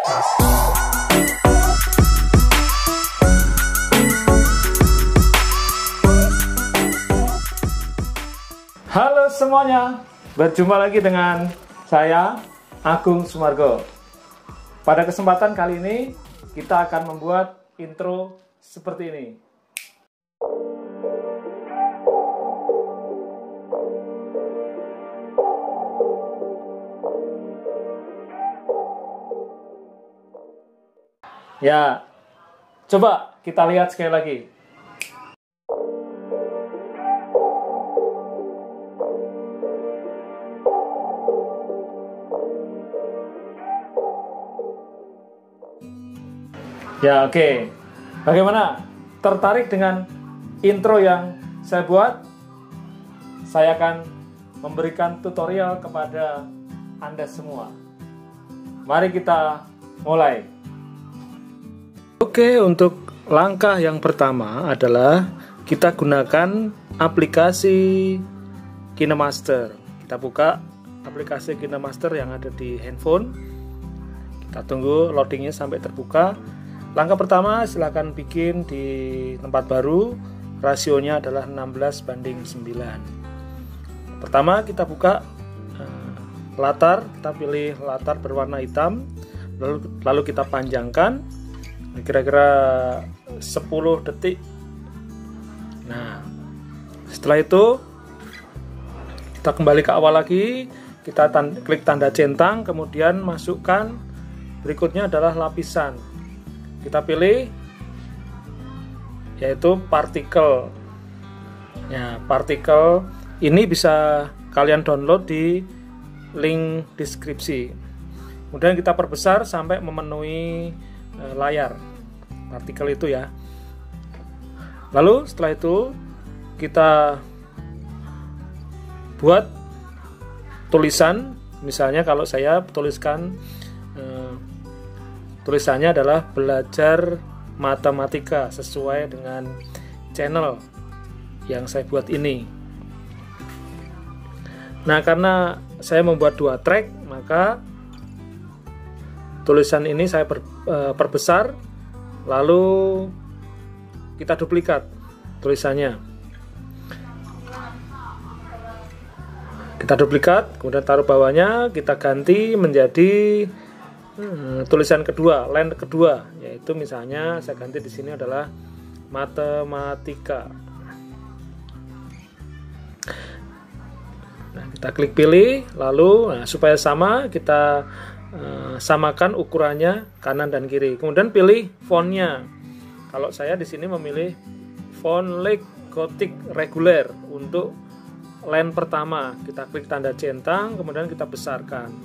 Halo semuanya, berjumpa lagi dengan saya Agung Sumargo. Pada kesempatan kali ini kita akan membuat intro seperti ini. Ya, coba kita lihat sekali lagi. Ya, oke. Bagaimana? Tertarik dengan intro yang saya buat? Saya akan memberikan tutorial kepada Anda semua. Mari kita mulai. Oke, untuk langkah yang pertama adalah kita gunakan aplikasi KineMaster. Kita buka aplikasi KineMaster yang ada di handphone. Kita tunggu loadingnya sampai terbuka. Langkah pertama, silakan bikin di tempat baru. Rasionya adalah 16:9. Pertama kita buka latar, kita pilih latar berwarna hitam, lalu kita panjangkan kira-kira 10 detik. Nah, setelah itu kita kembali ke awal lagi, kita klik tanda centang, kemudian masukkan berikutnya adalah lapisan. Kita pilih yaitu partikel. Ya, partikel ini bisa kalian download di link deskripsi. Kemudian kita perbesar sampai memenuhi layar partikel itu ya. Lalu setelah itu kita buat tulisan. Misalnya kalau saya tuliskan tulisannya adalah belajar matematika sesuai dengan channel yang saya buat ini. Nah, karena saya membuat 2 track, maka tulisan ini saya perbesar, lalu kita duplikat tulisannya. Kita duplikat, kemudian taruh bawahnya, kita ganti menjadi tulisan kedua, line kedua, yaitu misalnya saya ganti di sini adalah matematika. Nah, kita klik pilih, lalu supaya sama kita samakan ukurannya kanan dan kiri. Kemudian pilih fontnya. Kalau saya di sini memilih font Lex Gothic reguler untuk line pertama. Kita klik tanda centang, kemudian kita besarkan.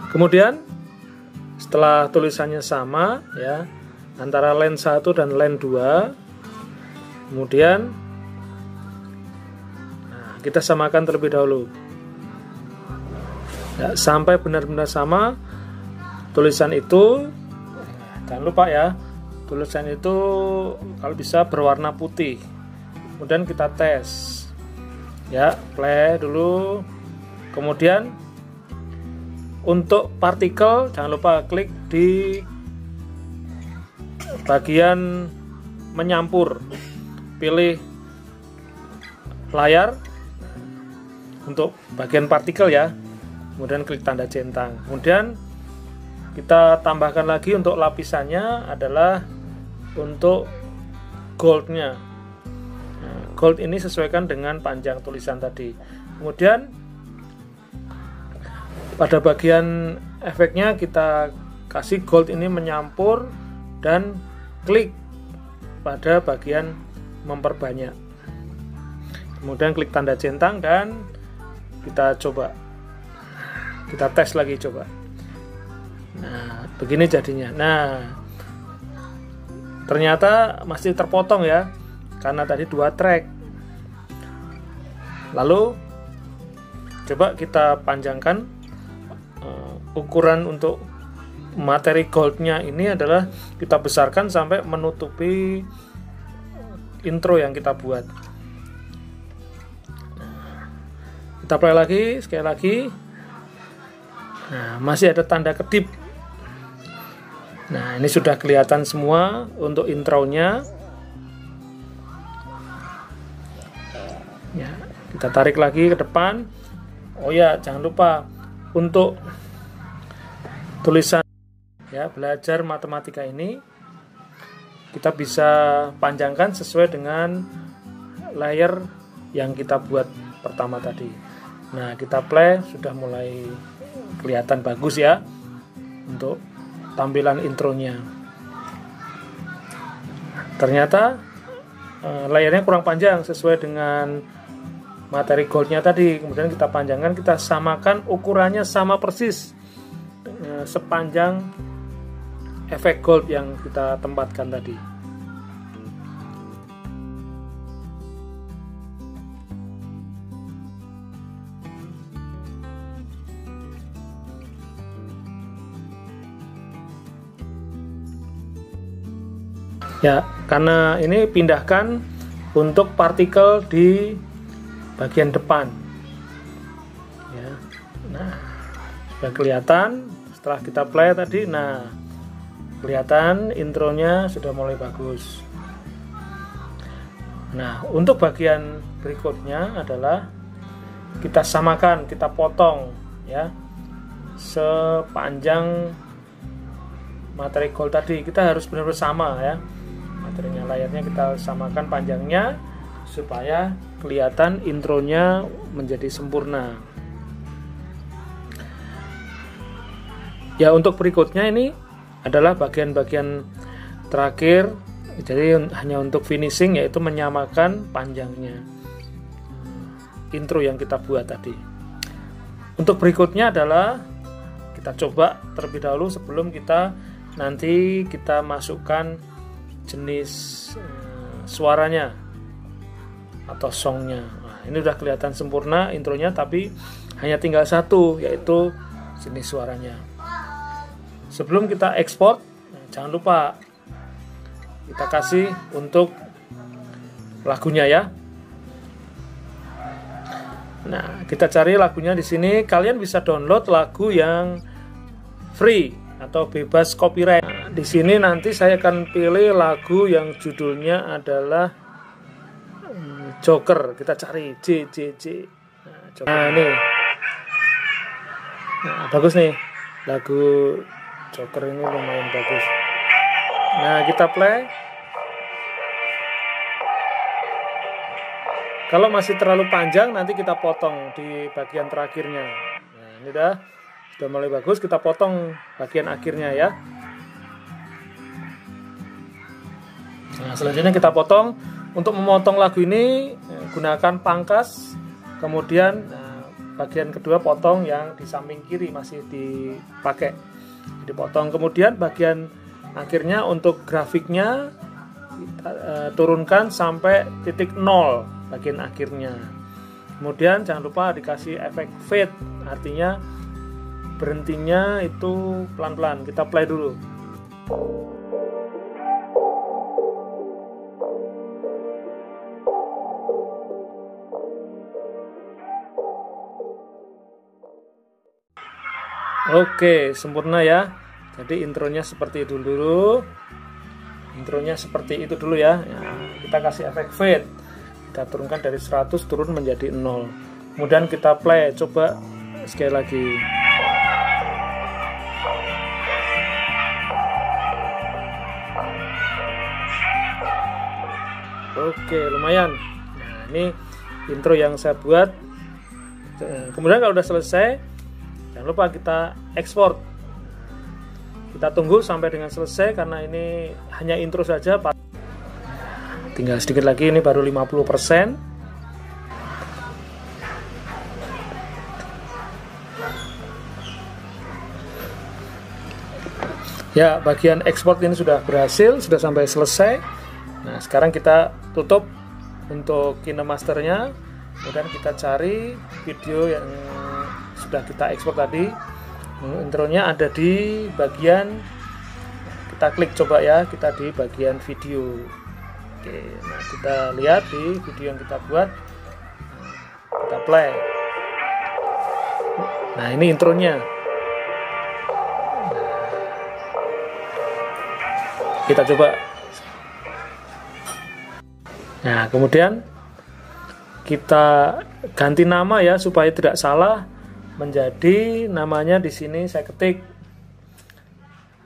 Kemudian setelah tulisannya sama ya antara line 1 dan line 2, kemudian kita samakan terlebih dahulu ya, sampai benar-benar sama tulisan itu. Jangan lupa ya, tulisan itu kalau bisa berwarna putih. Kemudian kita tes ya, play dulu. Kemudian untuk partikel jangan lupa klik di bagian menyampur, pilih layar untuk bagian partikel ya, kemudian klik tanda centang. Kemudian kita tambahkan lagi untuk lapisannya adalah untuk goldnya. Nah, gold ini sesuaikan dengan panjang tulisan tadi. Kemudian pada bagian efeknya kita kasih gold ini menyampur dan klik pada bagian memperbanyak. Kemudian klik tanda centang dan kita coba. Kita tes lagi coba. Nah, begini jadinya. Nah, ternyata masih terpotong ya, karena tadi 2 track. Lalu coba kita panjangkan. Ukuran untuk materi goldnya ini adalah kita besarkan sampai menutupi intro yang kita buat. Kita play lagi, sekali lagi. Nah, masih ada tanda kedip. Nah, ini sudah kelihatan semua untuk intronya. Ya, kita tarik lagi ke depan. Oh ya, jangan lupa untuk tulisan ya, belajar matematika ini kita bisa panjangkan sesuai dengan layer yang kita buat pertama tadi. Nah, kita play, sudah mulai kelihatan bagus ya untuk tampilan intronya. Ternyata layarnya kurang panjang sesuai dengan materi goldnya tadi. Kemudian kita panjangkan, kita samakan ukurannya sama persis sepanjang efek gold yang kita tempatkan tadi. Ya, karena ini pindahkan untuk partikel di bagian depan. Ya. Nah, sudah kelihatan setelah kita play tadi. Nah, kelihatan intronya sudah mulai bagus. Nah, untuk bagian berikutnya adalah kita samakan, kita potong ya sepanjang materi gold tadi. Kita harus benar-benar sama ya. Materinya, layarnya kita samakan panjangnya supaya kelihatan intronya menjadi sempurna. Ya, untuk berikutnya ini adalah bagian-bagian terakhir. Jadi hanya untuk finishing, yaitu menyamakan panjangnya intro yang kita buat tadi. Untuk berikutnya adalah kita coba terlebih dahulu sebelum kita nanti kita masukkan jenis suaranya atau songnya. Nah, ini udah kelihatan sempurna intronya, tapi hanya tinggal satu, yaitu jenis suaranya. Sebelum kita ekspor, jangan lupa kita kasih untuk lagunya ya. Nah, kita cari lagunya di sini. Kalian bisa download lagu yang free atau bebas copyright. Nah, di sini nanti saya akan pilih lagu yang judulnya adalah Joker. Kita cari J. Nah, ini. Nah, bagus nih. Lagu Joker ini lumayan bagus. Nah, kita play. Kalau masih terlalu panjang, nanti kita potong di bagian terakhirnya. Nah, ini sudah mulai bagus, kita potong bagian akhirnya ya. Nah, selanjutnya kita potong. Untuk memotong lagu ini gunakan pangkas, kemudian bagian kedua potong yang di samping kiri masih dipakai, dipotong. Kemudian bagian akhirnya untuk grafiknya kita turunkan sampai titik 0 bagian akhirnya. Kemudian jangan lupa dikasih efek fade, artinya berhentinya itu pelan-pelan. Kita play dulu. Oke, sempurna ya. Jadi intronya seperti itu dulu. Intronya seperti itu dulu ya. Kita kasih efek fade. Kita turunkan dari 100 turun menjadi 0. Kemudian kita play, coba sekali lagi. Oke, lumayan. Nah, ini intro yang saya buat. Kemudian kalau udah selesai, jangan lupa kita ekspor. Kita tunggu sampai dengan selesai karena ini hanya intro saja. Tinggal sedikit lagi, ini baru 50%. Ya, bagian ekspor ini sudah berhasil, sudah sampai selesai. Nah, sekarang kita tutup untuk KineMaster-nya. Kemudian kita cari video yang sudah kita ekspor tadi. Intronya ada di bagian, kita klik coba ya, kita di bagian video. Oke, nah kita lihat di video yang kita buat. Kita play. Nah, ini intronya. Kita coba. Nah, kemudian kita ganti nama ya supaya tidak salah, menjadi namanya di sini saya ketik.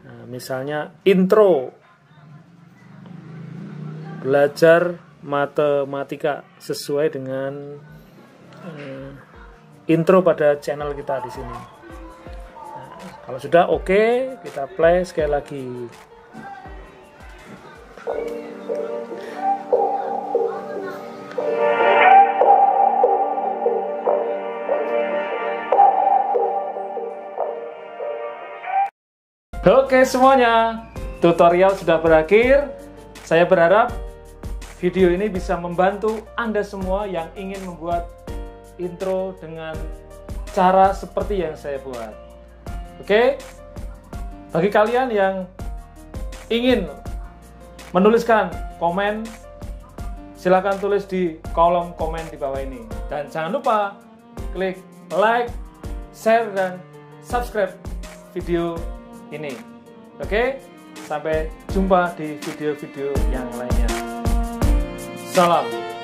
Nah, misalnya intro belajar matematika sesuai dengan intro pada channel kita di sini. Nah, kalau sudah oke, kita play sekali lagi. Oke semuanya, tutorial sudah berakhir. Saya berharap video ini bisa membantu Anda semua yang ingin membuat intro dengan cara seperti yang saya buat. Oke, bagi kalian yang ingin menuliskan komen, silakan tulis di kolom komen di bawah ini. Dan jangan lupa klik like, share, dan subscribe video ini. Oke, sampai jumpa di video-video yang lainnya. Salam.